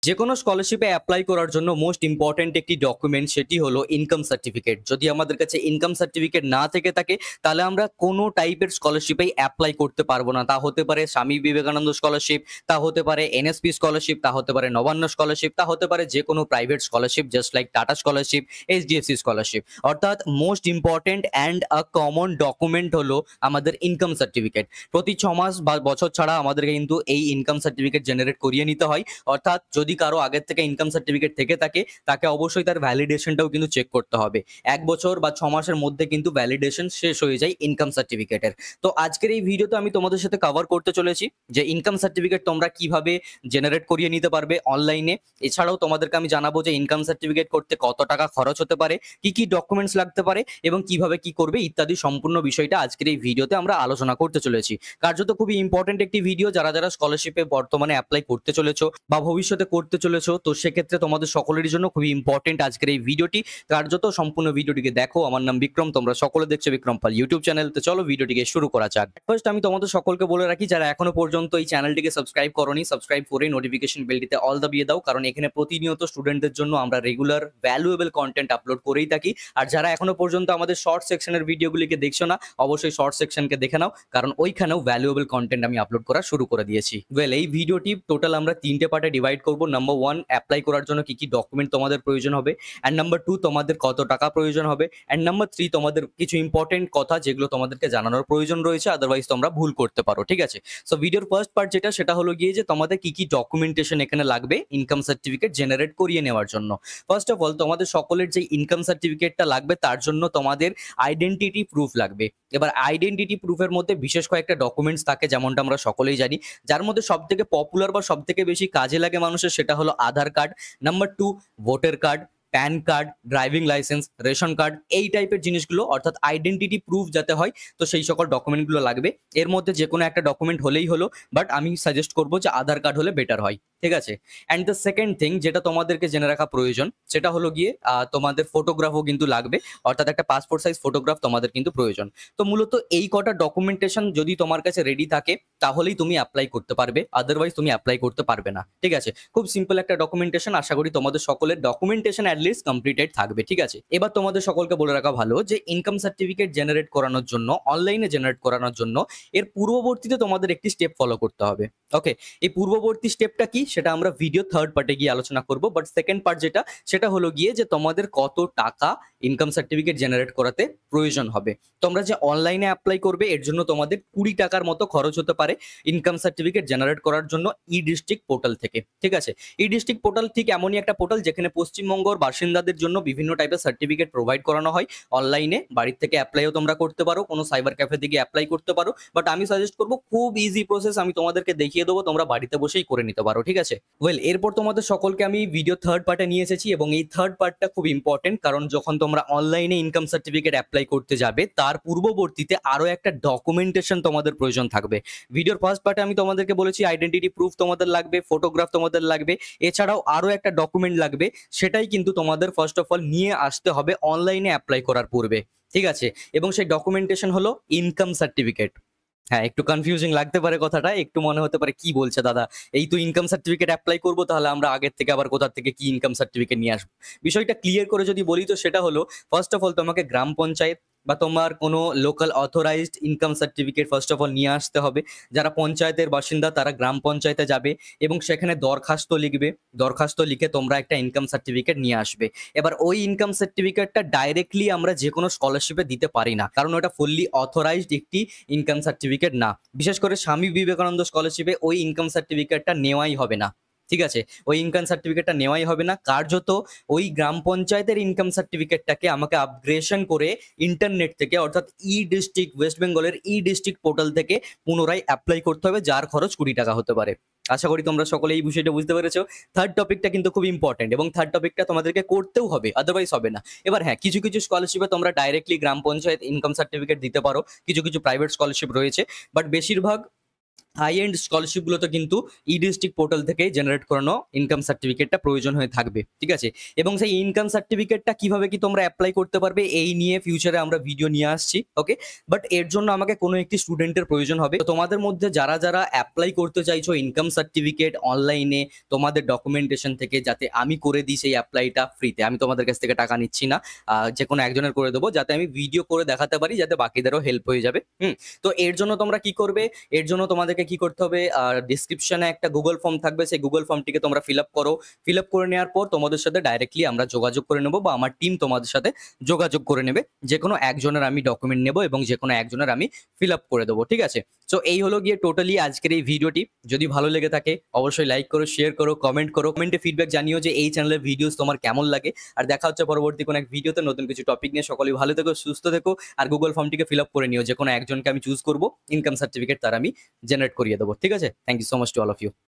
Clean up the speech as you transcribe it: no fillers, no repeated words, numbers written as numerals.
যে কোনো স্কলারশিপে অ্যাপ্লাই করার জন্য মোস্ট ইম্পর্ট্যান্ট একটি ডকুমেন্ট সেটি হলো ইনকাম সার্টিফিকেট। যদি আমাদের কাছে ইনকাম সার্টিফিকেট না থেকে থাকে তাহলে আমরা কোনো টাইপের স্কলারশিপেই অ্যাপ্লাই করতে পারবো না। তা হতে পারে স্বামী বিবেকানন্দ স্কলারশিপ, তা হতে পারে এনএসপি স্কলারশিপ, তা হতে পারে নবান্ন স্কলারশিপ, তা হতে পারে যে কোনো private scholarship just like Tata scholarship, HDFC scholarship. অর্থাৎ most important and a common document হলো আমাদের ইনকাম সার্টিফিকেট। প্রতি 6 মাস বা বছর ছাড়া আমাদেরকে কিন্তু এই ইনকাম সার্টিফিকেট জেনারেট করিয়ে নিতে হয়। অর্থাৎ যদি কারো আগের থেকে ইনকাম সার্টিফিকেট থেকে থাকে তাকে অবশ্যই তার ভ্যালিডেশনটাও কিন্তু চেক করতে হবে। 1 বছর বা 6 মাসের মধ্যে কিন্তু ভ্যালিডেশন শেষ হয়ে যায় ইনকাম সার্টিফিকেটের। তো আজকের এই ভিডিওতে আমি তোমাদের সাথে কভার করতে চলেছি যে ইনকাম সার্টিফিকেট তোমরা কিভাবে জেনারেট করিয়ে নিতে পারবে অনলাইনে। এছাড়াও তোমাদেরকে আমি জানাবো যে ইনকাম সার্টিফিকেট করতে কত টাকা খরচ হতে পারে, কি ডকুমেন্টস লাগতে পারে এবং কিভাবে কি করবে ইত্যাদি সম্পূর্ণ বিষয়টা আজকের এই ভিডিওতে আমরা আলোচনা করতে চলেছি। কার্যত খুবই ইম্পর্টেন্ট একটি ভিডিও। যারা স্কলারশিপে বর্তমানে অ্যাপ্লাই করতে চলেছো বা ভবিষ্যতে করতে চলেছো, তো সেক্ষেত্রে তোমাদের সকলের জন্য খুবই ইম্পর্টেন্ট আজকের এই ভিডিওটি। কার্যত সম্পূর্ণ ভিডিওটিকে দেখো। আমার নাম বিক্রম, তোমরা সকলে দেখছো বিক্রম পাল ইউটিউব চ্যানেল। তো চলো ভিডিওটিকে শুরু করা যাক। ফার্স্ট আমি তোমাদের সকলকে বলে রাখি, যারা এখনো পর্যন্ত এই চ্যানেলটিকে সাবস্ক্রাইব করোনি, সাবস্ক্রাইব করে নোটিফিকেশন বেলটিতে অল দাবিয়ে দাও, কারণ এখানে প্রতিনিয়ত স্টুডেন্টদের জন্য আমরা রেগুলার ভ্যালুয়েবল কন্টেন্ট আপলোড করেই থাকি। আর যারা এখনো পর্যন্ত আমাদের শর্ট সেকশনের ভিডিওগুলিকে দেখছো না, অবশ্যই শর্ট সেকশনকে দেখে নাও, কারণ ওইখানেও ভ্যালুয়েবল কন্টেন্ট আমি আপলোড করা শুরু করে দিয়েছি। এই ভিডিওটি টোটাল আমরা 3টে পার্টে ডিভাইড করব। নাম্বার 1, অ্যাপ্লাই করার জন্য কি ডকুমেন্ট তোমাদের প্রয়োজন হবে, অ্যান্ড নাম্বার 2, তোমাদের কত টাকা প্রয়োজন হবে, অ্যান্ড নাম্বার 3, তোমাদের কিছু ইম্পর্টেন্ট কথা যেগুলো তোমাদেরকে জানানোর প্রয়োজন রয়েছে, আদারওয়াইজ তোমরা ভুল করতে পারো। ঠিক আছে? সো ভিডিওর ফার্স্ট পার্ট সেটা হলো গিয়ে যে তোমাদের কি ডকুমেন্টেশন এখানে লাগবে ইনকাম সার্টিফিকেট জেনারেট করিয়ে নেওয়ার জন্য। ফার্স্ট অফ অল, তোমাদের সকলের যে ইনকাম সার্টিফিকেটটা লাগবে তার জন্য তোমাদের আইডেন্টিটি প্রুফ লাগবে। এবার আইডেন্টিটি প্রুফের মধ্যে বিশেষ কয়েকটা ডকুমেন্টস থাকে, যেমনটা আমরা সকলেই জানি। যার মধ্যে সবথেকে পপুলার বা সবথেকে বেশি কাজে লাগে মানুষের সেটা হলো Aadhaar card, number 2 voter card, PAN card, driving licence, ration card, এই টাইপের জিনিসগুলো, অর্থাৎ আইডেন্টিটি প্রুফ যাতে হয়, তো সেই সকল ডকুমেন্টগুলো লাগবে। এর মধ্যে যে কোনো একটা ডকুমেন্ট হলেই হলো, বাট আমি সাজেস্ট করবো যে আধার কার্ড হলে বেটার হয়। ঠিক আছে? অ্যান্ড দ্য সেকেন্ড থিং যেটা তোমাদেরকে জেনে রাখা প্রয়োজন সেটা হলো গিয়ে তোমাদের ফটোগ্রাফও কিন্তু লাগবে, অর্থাৎ একটা পাসপোর্ট সাইজ ফটোগ্রাফ তোমাদের কিন্তু প্রয়োজন। তো মূলত এই কটা ডকুমেন্টেশন যদি তোমার কাছে রেডি থাকে তাহলেই তুমি অ্যাপ্লাই করতে পারবে, আদারওয়াইজ তুমি অ্যাপ্লাই করতে পারবে না। ঠিক আছে? খুব সিম্পল একটা ডকুমেন্টেশন। আশা করি তোমাদের সকলের ডকুমেন্টেশন অ্যাটলিস্ট কমপ্লিটেড থাকবে। ঠিক আছে? এবার তোমাদের সকলকে বলে রাখা ভালো যে ইনকাম সার্টিফিকেট জেনারেট করানোর জন্য, অনলাইনে জেনারেট করানোর জন্য এর পূর্ববর্তীতে তোমাদের একটি স্টেপ ফলো করতে হবে। ওকে? এই পূর্ববর্তী স্টেপটা কি সেটা আমরা ভিডিও থার্ড পার্টে গিয়ে আলোচনা করব। বাট সেকেন্ড পার্ট সেটা হলো গিয়ে যে তোমাদের কত টাকা ইনকাম সার্টিফিকেট জেনারেট করাতে প্রয়োজন হবে। তোমরা যে অনলাইনে অ্যাপ্লাই করবে এর জন্য তোমাদের 20 টাকার মতো খরচ হতে পারে ইনকাম সার্টিফিকেট জেনারেট করার জন্য ই ডিস্ট্রিক্ট পোর্টাল থেকে। ঠিক আছে? ই ডিস্ট্রিক্ট পোর্টাল ঠিক এমনই একটা পোর্টাল যেখানে পশ্চিমবঙ্গের বাসিন্দাদের জন্য বিভিন্ন টাইপের সার্টিফিকেট প্রোভাইড করানো হয় অনলাইনে। বাড়ির থেকে অ্যাপ্লাইও তোমরা করতে পারো, কোনো সাইবার ক্যাফে থেকে অ্যাপ্লাই করতে পারো, বাট আমি সাজেস্ট করবো খুব ইজি প্রসেস, আমি তোমাদেরকে দেখিয়ে দেবো, তোমরা বাড়িতে বসেই করে নিতে পারো। ঠিক আছে? এরপর তোমাদের সকলকে আমি ভিডিও থার্ড পার্টে নিয়ে এসেছি এবং এই থার্ড পার্টটা খুব ইম্পর্টেন্ট, কারণ যখন তোমরা অনলাইনে ইনকাম সার্টিফিকেট অ্যাপ্লাই করতে যাবে তার পূর্ববর্তীতে আরো একটা ডকুমেন্টেশন তোমাদের প্রয়োজন থাকবে। ভিডিওর ফার্স্ট পার্টে আমি তোমাদেরকে বলেছি আইডেন্টিটি প্রুফ তোমাদের লাগবে, ফটোগ্রাফ তোমাদের লাগবে, এছাড়াও আরো একটা ডকুমেন্ট লাগবে, সেটাই কিন্তু তোমাদের ফার্স্ট অফ অল নিয়ে আসতে হবে অনলাইনে অ্যাপ্লাই করার পূর্বে। ঠিক আছে? এবং সেই ডকুমেন্টেশন হলো ইনকাম সার্টিফিকেট। হ্যাঁ, একটু কনফিউজিং লাগতে পারে কথাটা, একটু মনে হতে পারে কি বলছে দাদা, এই তো ইনকাম সার্টিফিকেট অ্যাপ্লাই করবো, তাহলে আমরা আগের থেকে আবার কোথা থেকে কি ইনকাম সার্টিফিকেট নিয়ে আসবো। বিষয়টা ক্লিয়ার করে যদি বলি তো সেটা হলো, ফার্স্ট অফ অল তোমাকে গ্রাম পঞ্চায়েত বা তোমার কোনো local authorised income certificate first of all নিয়ে আসতে হবে। যারা পঞ্চায়েতের বাসিন্দা তারা গ্রাম পঞ্চায়েতে যাবে এবং সেখানে দরখাস্ত লিখবে। দরখাস্ত লিখে তোমরা একটা ইনকাম সার্টিফিকেট নিয়ে আসবে। এবার ওই ইনকাম সার্টিফিকেটটা ডাইরেক্টলি আমরা যে কোনো স্কলারশিপে দিতে পারি না, কারণ ওটা ফুললি অথরাইজড একটি ইনকাম সার্টিফিকেট না। বিশেষ করে স্বামী বিবেকানন্দ স্কলারশিপে ওই ইনকাম সার্টিফিকেটটা নেওয়াই হবে না। ঠিক আছে? ওই ইনকাম সার্টিফিকেটটা নেওয়াই হবে না। কার্যত ওই গ্রাম পঞ্চায়েতের ইনকাম সার্টিফিকেটটাকে আমাকে আপগ্রেডেশন করে ইন্টারনেট থেকে, অর্থাৎ ই ডিস্ট্রিক্ট, ওয়েস্ট বেঙ্গলের ই ডিস্ট্রিক্ট পোর্টাল থেকে পুনরায় অ্যাপ্লাই করতে হবে, যার খরচ 20 টাকা হতে পারে। আশা করি তোমরা সকলে এই বিষয়টা বুঝতে পেরেছো। থার্ড টপিকটা কিন্তু খুব ইম্পর্টেন্ট এবং থার্ড টপিকটা তোমাদেরকে করতেও হবে, আদারওয়াইজ হবে না। এবার হ্যাঁ, কিছু স্কলারশিপে তোমরা ডাইরেক্টলি গ্রাম পঞ্চায়েত ইনকাম সার্টিফিকেট দিতে পারো, কিছু প্রাইভেট স্কলারশিপ রয়েছে, বাট বেশিরভাগ হাই এন্ড স্কলারশিপগুলোতে কিন্তু ই ডিস্ট্রিক্ট পোর্টাল থেকে জেনারেট করানো ইনকাম সার্টিফিকেটটা প্রয়োজন হয়ে থাকবে, ঠিক আছে? এবং সেই ইনকাম সার্টিফিকেটটা কিভাবে কি তোমরা অ্যাপ্লাই করতে পারবে এই নিয়ে ফিউচারে আমরা ভিডিও নিয়ে আসছি, ওকে? বাট এর জন্য আমাকে কোনো একটি স্টুডেন্টের প্রয়োজন হবে। তো তোমাদের মধ্যে যারা যারা অ্যাপ্লাই করতে চাইছো ইনকাম সার্টিফিকেট অনলাইনে তোমাদের ডকুমেন্টেশন থেকে, যাতে আমি করে দিই সেই অ্যাপ্লাইটা ফ্রিতে, আমি তোমাদের কাছ থেকে টাকা নিচ্ছি না, যে কোনো একজনের করে দেবো, যাতে আমি ভিডিও করে দেখাতে পারি, যাতে বাকিদেরও হেল্প হয়ে যাবে। তো এর জন্য তোমরা কি করবে, এর জন্য তোমাদেরকে কি করতে হবে, ডিসক্রিপশনে একটা গুগল ফর্ম থাকবে, সেই গুগল ফর্মটিকে তোমরা ফিল আপ করো। ফিল আপ করে নেওয়ার পর তোমাদের সাথে ডাইরেক্টলি আমরা যোগাযোগ করে নেবো, বা আমার টিম তোমাদের সাথে যোগাযোগ করে নেবে। যে কোনো একজনের আমি ডকুমেন্ট নেবো এবং যে কোনো একজনের আমি ফিল আপ করে দেবো, ঠিক আছে? সো এই হলো গিয়ে টোটালি আজকের এই ভিডিওটি। যদি ভালো লেগে থাকে অবশ্যই লাইক করো, শেয়ার করো, কমেন্ট করো, কমেন্টে ফিডব্যাক জানিও যে এই চ্যানেলের ভিডিওস তোমার কেমন লাগে। আর দেখা হচ্ছে পরবর্তী কোনো এক ভিডিওতে নতুন কিছু টপিক নিয়ে। সকলেই ভালো থেকো, সুস্থ থেকো, আর গুগল ফর্মটিকে ফিল আপ করে নিও। যে কোনো একজনকে আমি চুজ করবো, ইনকাম সার্টিফিকেট তার আমি জেনারেট করিয়ে দেবো, ঠিক আছে? Thank you so much to all of you.